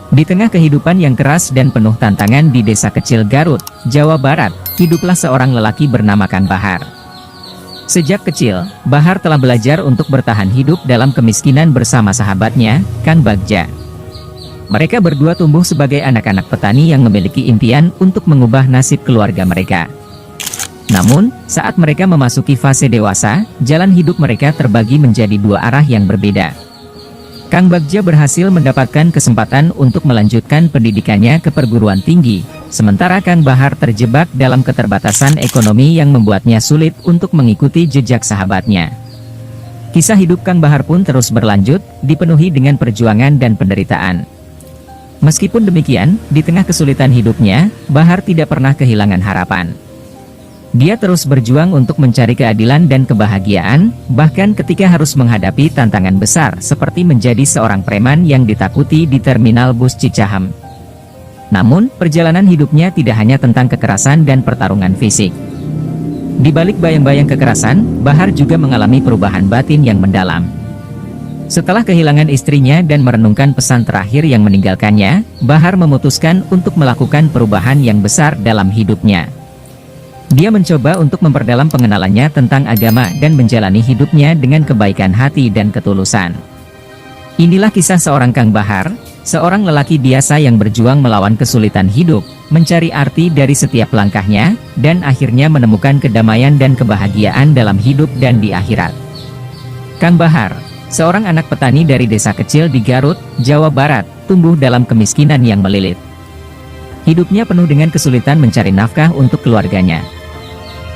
Di tengah kehidupan yang keras dan penuh tantangan di desa kecil Garut, Jawa Barat, hiduplah seorang lelaki bernama Kang Bahar. Sejak kecil, Bahar telah belajar untuk bertahan hidup dalam kemiskinan bersama sahabatnya, Kang Bagja. Mereka berdua tumbuh sebagai anak-anak petani yang memiliki impian untuk mengubah nasib keluarga mereka. Namun, saat mereka memasuki fase dewasa, jalan hidup mereka terbagi menjadi dua arah yang berbeda. Kang Bagja berhasil mendapatkan kesempatan untuk melanjutkan pendidikannya ke perguruan tinggi, sementara Kang Bahar terjebak dalam keterbatasan ekonomi yang membuatnya sulit untuk mengikuti jejak sahabatnya. Kisah hidup Kang Bahar pun terus berlanjut, dipenuhi dengan perjuangan dan penderitaan. Meskipun demikian, di tengah kesulitan hidupnya, Bahar tidak pernah kehilangan harapan. Dia terus berjuang untuk mencari keadilan dan kebahagiaan, bahkan ketika harus menghadapi tantangan besar seperti menjadi seorang preman yang ditakuti di terminal bus Cicahem. Namun, perjalanan hidupnya tidak hanya tentang kekerasan dan pertarungan fisik. Di balik bayang-bayang kekerasan, Bahar juga mengalami perubahan batin yang mendalam. Setelah kehilangan istrinya dan merenungkan pesan terakhir yang meninggalkannya, Bahar memutuskan untuk melakukan perubahan yang besar dalam hidupnya. Dia mencoba untuk memperdalam pengenalannya tentang agama dan menjalani hidupnya dengan kebaikan hati dan ketulusan. Inilah kisah seorang Kang Bahar, seorang lelaki biasa yang berjuang melawan kesulitan hidup, mencari arti dari setiap langkahnya, dan akhirnya menemukan kedamaian dan kebahagiaan dalam hidup dan di akhirat. Kang Bahar, seorang anak petani dari desa kecil di Garut, Jawa Barat, tumbuh dalam kemiskinan yang melilit. Hidupnya penuh dengan kesulitan mencari nafkah untuk keluarganya.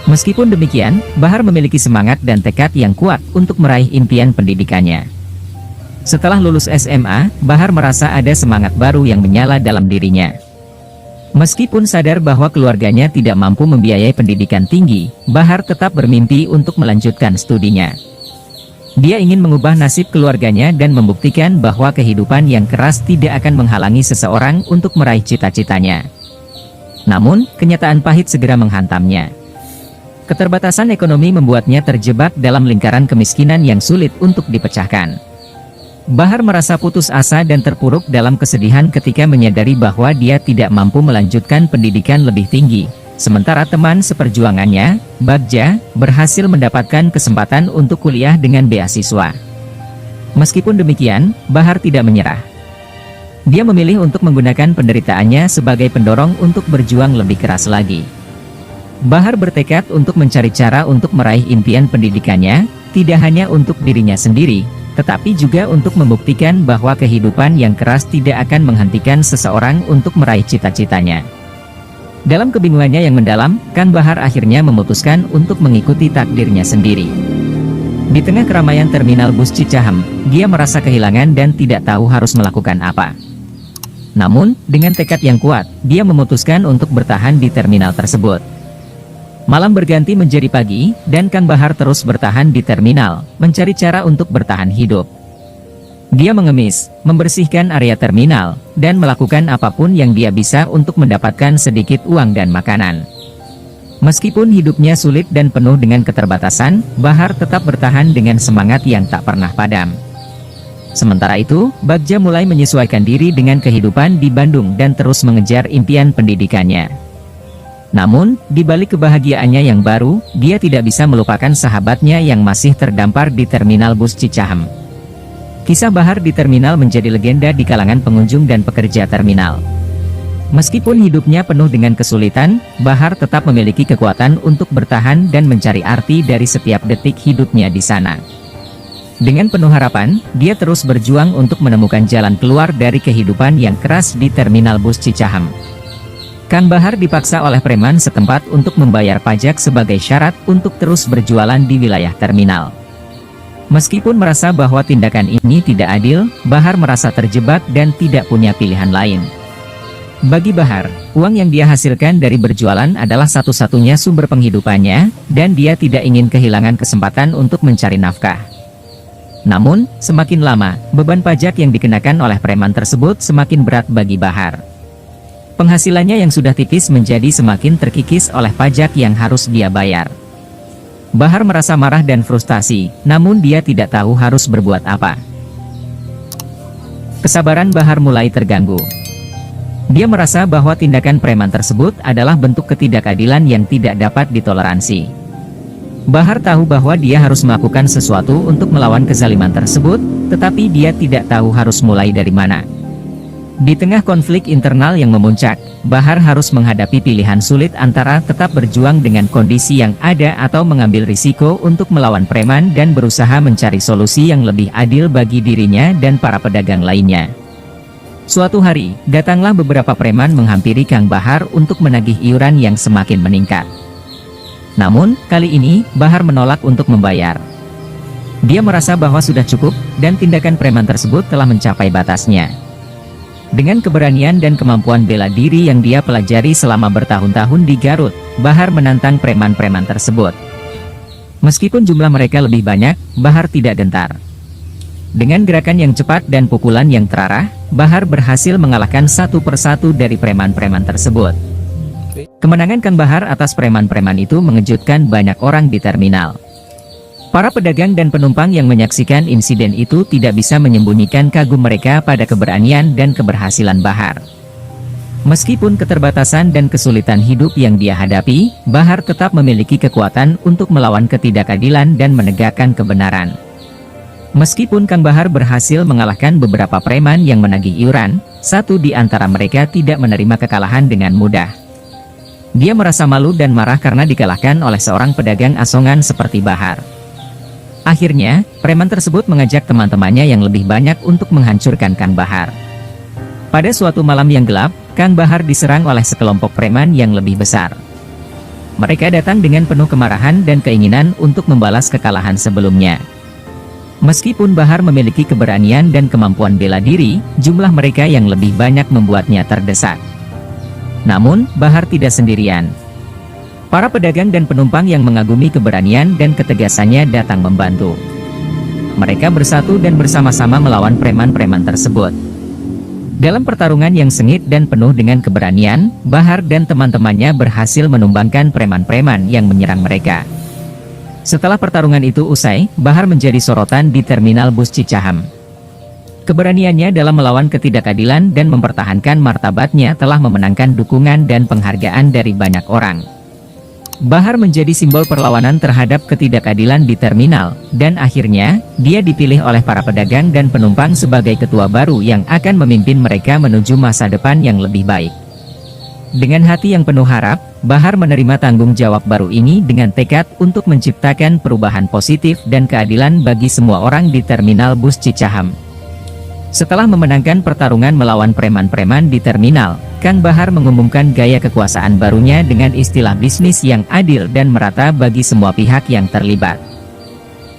Meskipun demikian, Bahar memiliki semangat dan tekad yang kuat untuk meraih impian pendidikannya. Setelah lulus SMA, Bahar merasa ada semangat baru yang menyala dalam dirinya. Meskipun sadar bahwa keluarganya tidak mampu membiayai pendidikan tinggi, Bahar tetap bermimpi untuk melanjutkan studinya. Dia ingin mengubah nasib keluarganya dan membuktikan bahwa kehidupan yang keras tidak akan menghalangi seseorang untuk meraih cita-citanya. Namun, kenyataan pahit segera menghantamnya. Keterbatasan ekonomi membuatnya terjebak dalam lingkaran kemiskinan yang sulit untuk dipecahkan. Bahar merasa putus asa dan terpuruk dalam kesedihan ketika menyadari bahwa dia tidak mampu melanjutkan pendidikan lebih tinggi, sementara teman seperjuangannya, Bagja, berhasil mendapatkan kesempatan untuk kuliah dengan beasiswa. Meskipun demikian, Bahar tidak menyerah. Dia memilih untuk menggunakan penderitaannya sebagai pendorong untuk berjuang lebih keras lagi. Bahar bertekad untuk mencari cara untuk meraih impian pendidikannya, tidak hanya untuk dirinya sendiri, tetapi juga untuk membuktikan bahwa kehidupan yang keras tidak akan menghentikan seseorang untuk meraih cita-citanya. Dalam kebingungannya yang mendalam, Kang Bahar akhirnya memutuskan untuk mengikuti takdirnya sendiri. Di tengah keramaian terminal bus Cicahem, dia merasa kehilangan dan tidak tahu harus melakukan apa. Namun, dengan tekad yang kuat, dia memutuskan untuk bertahan di terminal tersebut. Malam berganti menjadi pagi, dan Kang Bahar terus bertahan di terminal, mencari cara untuk bertahan hidup. Dia mengemis, membersihkan area terminal, dan melakukan apapun yang dia bisa untuk mendapatkan sedikit uang dan makanan. Meskipun hidupnya sulit dan penuh dengan keterbatasan, Bahar tetap bertahan dengan semangat yang tak pernah padam. Sementara itu, Bagja mulai menyesuaikan diri dengan kehidupan di Bandung dan terus mengejar impian pendidikannya. Namun, di balik kebahagiaannya yang baru, dia tidak bisa melupakan sahabatnya yang masih terdampar di terminal bus Cicahem. Kisah Bahar di terminal menjadi legenda di kalangan pengunjung dan pekerja terminal. Meskipun hidupnya penuh dengan kesulitan, Bahar tetap memiliki kekuatan untuk bertahan dan mencari arti dari setiap detik hidupnya di sana. Dengan penuh harapan, dia terus berjuang untuk menemukan jalan keluar dari kehidupan yang keras di terminal bus Cicahem. Kang Bahar dipaksa oleh preman setempat untuk membayar pajak sebagai syarat untuk terus berjualan di wilayah terminal. Meskipun merasa bahwa tindakan ini tidak adil, Bahar merasa terjebak dan tidak punya pilihan lain. Bagi Bahar, uang yang dia hasilkan dari berjualan adalah satu-satunya sumber penghidupannya, dan dia tidak ingin kehilangan kesempatan untuk mencari nafkah. Namun, semakin lama, beban pajak yang dikenakan oleh preman tersebut semakin berat bagi Bahar. Penghasilannya yang sudah tipis menjadi semakin terkikis oleh pajak yang harus dia bayar. Bahar merasa marah dan frustasi, namun dia tidak tahu harus berbuat apa. Kesabaran Bahar mulai terganggu. Dia merasa bahwa tindakan preman tersebut adalah bentuk ketidakadilan yang tidak dapat ditoleransi. Bahar tahu bahwa dia harus melakukan sesuatu untuk melawan kezaliman tersebut, tetapi dia tidak tahu harus mulai dari mana. Di tengah konflik internal yang memuncak, Bahar harus menghadapi pilihan sulit antara tetap berjuang dengan kondisi yang ada atau mengambil risiko untuk melawan preman dan berusaha mencari solusi yang lebih adil bagi dirinya dan para pedagang lainnya. Suatu hari, datanglah beberapa preman menghampiri Kang Bahar untuk menagih iuran yang semakin meningkat. Namun, kali ini, Bahar menolak untuk membayar. Dia merasa bahwa sudah cukup, dan tindakan preman tersebut telah mencapai batasnya. Dengan keberanian dan kemampuan bela diri yang dia pelajari selama bertahun-tahun di Garut, Bahar menantang preman-preman tersebut. Meskipun jumlah mereka lebih banyak, Bahar tidak gentar. Dengan gerakan yang cepat dan pukulan yang terarah, Bahar berhasil mengalahkan satu persatu dari preman-preman tersebut. Kemenangan Kang Bahar atas preman-preman itu mengejutkan banyak orang di terminal. Para pedagang dan penumpang yang menyaksikan insiden itu tidak bisa menyembunyikan kagum mereka pada keberanian dan keberhasilan Bahar. Meskipun keterbatasan dan kesulitan hidup yang dia hadapi, Bahar tetap memiliki kekuatan untuk melawan ketidakadilan dan menegakkan kebenaran. Meskipun Kang Bahar berhasil mengalahkan beberapa preman yang menagih iuran, satu di antara mereka tidak menerima kekalahan dengan mudah. Dia merasa malu dan marah karena dikalahkan oleh seorang pedagang asongan seperti Bahar. Akhirnya, preman tersebut mengajak teman-temannya yang lebih banyak untuk menghancurkan Kang Bahar. Pada suatu malam yang gelap, Kang Bahar diserang oleh sekelompok preman yang lebih besar. Mereka datang dengan penuh kemarahan dan keinginan untuk membalas kekalahan sebelumnya. Meskipun Bahar memiliki keberanian dan kemampuan bela diri, jumlah mereka yang lebih banyak membuatnya terdesak. Namun, Bahar tidak sendirian. Para pedagang dan penumpang yang mengagumi keberanian dan ketegasannya datang membantu. Mereka bersatu dan bersama-sama melawan preman-preman tersebut. Dalam pertarungan yang sengit dan penuh dengan keberanian, Bahar dan teman-temannya berhasil menumbangkan preman-preman yang menyerang mereka. Setelah pertarungan itu usai, Bahar menjadi sorotan di terminal bus Cicahem. Keberaniannya dalam melawan ketidakadilan dan mempertahankan martabatnya telah memenangkan dukungan dan penghargaan dari banyak orang. Bahar menjadi simbol perlawanan terhadap ketidakadilan di terminal, dan akhirnya, dia dipilih oleh para pedagang dan penumpang sebagai ketua baru yang akan memimpin mereka menuju masa depan yang lebih baik. Dengan hati yang penuh harap, Bahar menerima tanggung jawab baru ini dengan tekad untuk menciptakan perubahan positif dan keadilan bagi semua orang di terminal bus Cicahem. Setelah memenangkan pertarungan melawan preman-preman di terminal, Kang Bahar mengumumkan gaya kekuasaan barunya dengan istilah bisnis yang adil dan merata bagi semua pihak yang terlibat.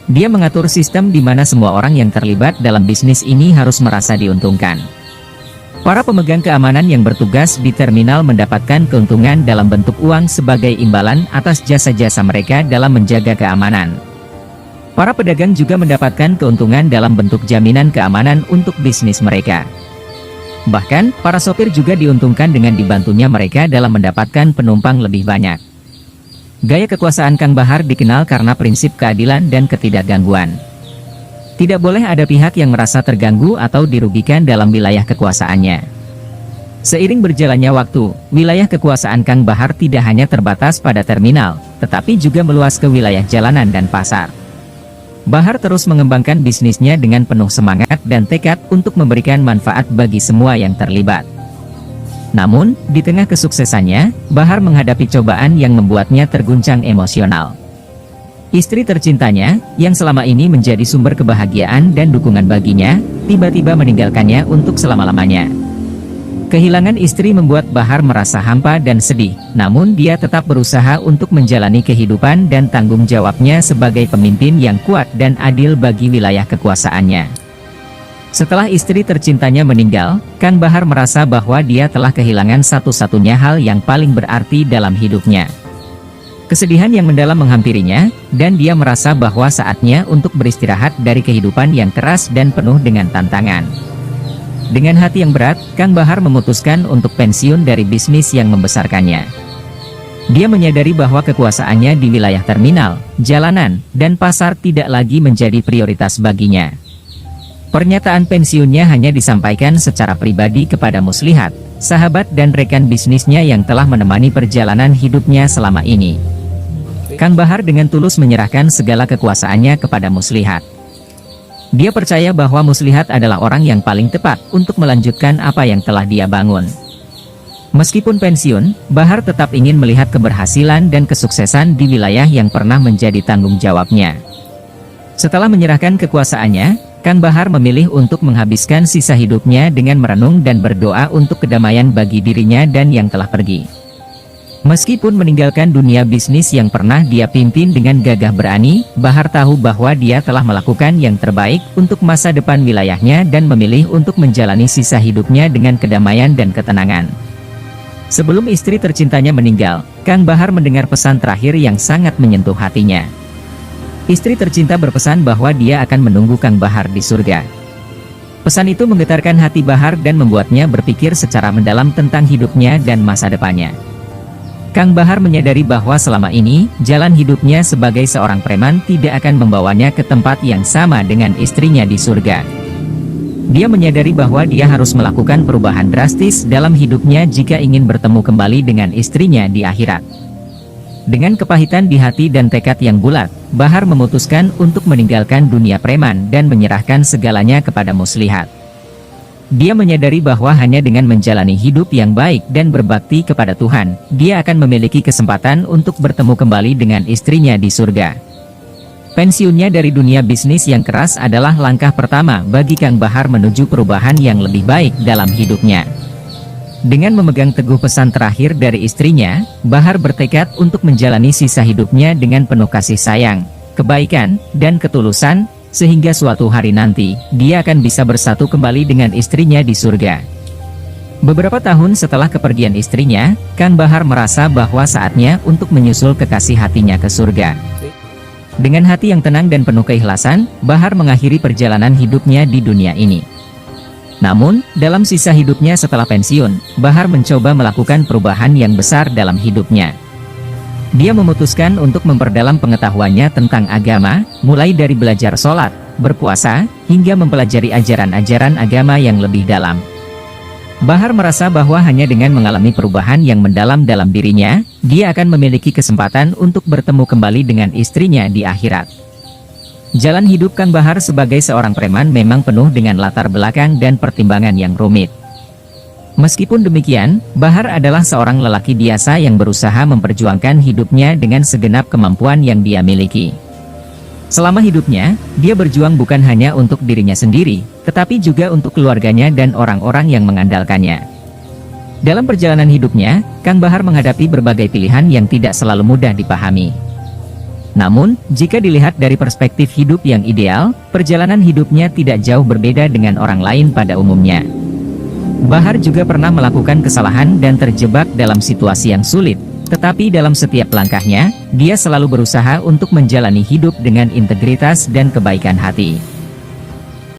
Dia mengatur sistem di mana semua orang yang terlibat dalam bisnis ini harus merasa diuntungkan. Para pemegang keamanan yang bertugas di terminal mendapatkan keuntungan dalam bentuk uang sebagai imbalan atas jasa-jasa mereka dalam menjaga keamanan. Para pedagang juga mendapatkan keuntungan dalam bentuk jaminan keamanan untuk bisnis mereka. Bahkan, para sopir juga diuntungkan dengan dibantunya mereka dalam mendapatkan penumpang lebih banyak. Gaya kekuasaan Kang Bahar dikenal karena prinsip keadilan dan ketidakgangguan. Tidak boleh ada pihak yang merasa terganggu atau dirugikan dalam wilayah kekuasaannya. Seiring berjalannya waktu, wilayah kekuasaan Kang Bahar tidak hanya terbatas pada terminal, tetapi juga meluas ke wilayah jalanan dan pasar. Bahar terus mengembangkan bisnisnya dengan penuh semangat dan tekad untuk memberikan manfaat bagi semua yang terlibat. Namun, di tengah kesuksesannya, Bahar menghadapi cobaan yang membuatnya terguncang emosional. Istri tercintanya, yang selama ini menjadi sumber kebahagiaan dan dukungan baginya, tiba-tiba meninggalkannya untuk selama-lamanya. Kehilangan istri membuat Bahar merasa hampa dan sedih, namun dia tetap berusaha untuk menjalani kehidupan dan tanggung jawabnya sebagai pemimpin yang kuat dan adil bagi wilayah kekuasaannya. Setelah istri tercintanya meninggal, Kang Bahar merasa bahwa dia telah kehilangan satu-satunya hal yang paling berarti dalam hidupnya. Kesedihan yang mendalam menghampirinya, dan dia merasa bahwa saatnya untuk beristirahat dari kehidupan yang keras dan penuh dengan tantangan. Dengan hati yang berat, Kang Bahar memutuskan untuk pensiun dari bisnis yang membesarkannya. Dia menyadari bahwa kekuasaannya di wilayah terminal, jalanan, dan pasar tidak lagi menjadi prioritas baginya. Pernyataan pensiunnya hanya disampaikan secara pribadi kepada Muslihat, sahabat dan rekan bisnisnya yang telah menemani perjalanan hidupnya selama ini. Kang Bahar dengan tulus menyerahkan segala kekuasaannya kepada Muslihat. Dia percaya bahwa Muslihat adalah orang yang paling tepat untuk melanjutkan apa yang telah dia bangun. Meskipun pensiun, Bahar tetap ingin melihat keberhasilan dan kesuksesan di wilayah yang pernah menjadi tanggung jawabnya. Setelah menyerahkan kekuasaannya, Kang Bahar memilih untuk menghabiskan sisa hidupnya dengan merenung dan berdoa untuk kedamaian bagi dirinya dan yang telah pergi. Meskipun meninggalkan dunia bisnis yang pernah dia pimpin dengan gagah berani, Bahar tahu bahwa dia telah melakukan yang terbaik untuk masa depan wilayahnya dan memilih untuk menjalani sisa hidupnya dengan kedamaian dan ketenangan. Sebelum istri tercintanya meninggal, Kang Bahar mendengar pesan terakhir yang sangat menyentuh hatinya. Istri tercinta berpesan bahwa dia akan menunggu Kang Bahar di surga. Pesan itu menggetarkan hati Bahar dan membuatnya berpikir secara mendalam tentang hidupnya dan masa depannya. Kang Bahar menyadari bahwa selama ini, jalan hidupnya sebagai seorang preman tidak akan membawanya ke tempat yang sama dengan istrinya di surga. Dia menyadari bahwa dia harus melakukan perubahan drastis dalam hidupnya jika ingin bertemu kembali dengan istrinya di akhirat. Dengan kepahitan di hati dan tekad yang bulat, Bahar memutuskan untuk meninggalkan dunia preman dan menyerahkan segalanya kepada Muslihat. Dia menyadari bahwa hanya dengan menjalani hidup yang baik dan berbakti kepada Tuhan, dia akan memiliki kesempatan untuk bertemu kembali dengan istrinya di surga. Pensiunnya dari dunia bisnis yang keras adalah langkah pertama bagi Kang Bahar menuju perubahan yang lebih baik dalam hidupnya. Dengan memegang teguh pesan terakhir dari istrinya, Bahar bertekad untuk menjalani sisa hidupnya dengan penuh kasih sayang, kebaikan, dan ketulusan, sehingga suatu hari nanti, dia akan bisa bersatu kembali dengan istrinya di surga. Beberapa tahun setelah kepergian istrinya, Kang Bahar merasa bahwa saatnya untuk menyusul kekasih hatinya ke surga. Dengan hati yang tenang dan penuh keikhlasan, Bahar mengakhiri perjalanan hidupnya di dunia ini. Namun, dalam sisa hidupnya setelah pensiun, Bahar mencoba melakukan perubahan yang besar dalam hidupnya. Dia memutuskan untuk memperdalam pengetahuannya tentang agama, mulai dari belajar sholat, berpuasa, hingga mempelajari ajaran-ajaran agama yang lebih dalam. Bahar merasa bahwa hanya dengan mengalami perubahan yang mendalam dalam dirinya, dia akan memiliki kesempatan untuk bertemu kembali dengan istrinya di akhirat. Jalan hidup Kang Bahar sebagai seorang preman memang penuh dengan latar belakang dan pertimbangan yang rumit. Meskipun demikian, Bahar adalah seorang lelaki biasa yang berusaha memperjuangkan hidupnya dengan segenap kemampuan yang dia miliki. Selama hidupnya, dia berjuang bukan hanya untuk dirinya sendiri, tetapi juga untuk keluarganya dan orang-orang yang mengandalkannya. Dalam perjalanan hidupnya, Kang Bahar menghadapi berbagai pilihan yang tidak selalu mudah dipahami. Namun, jika dilihat dari perspektif hidup yang ideal, perjalanan hidupnya tidak jauh berbeda dengan orang lain pada umumnya. Bahar juga pernah melakukan kesalahan dan terjebak dalam situasi yang sulit. Tetapi dalam setiap langkahnya, dia selalu berusaha untuk menjalani hidup dengan integritas dan kebaikan hati.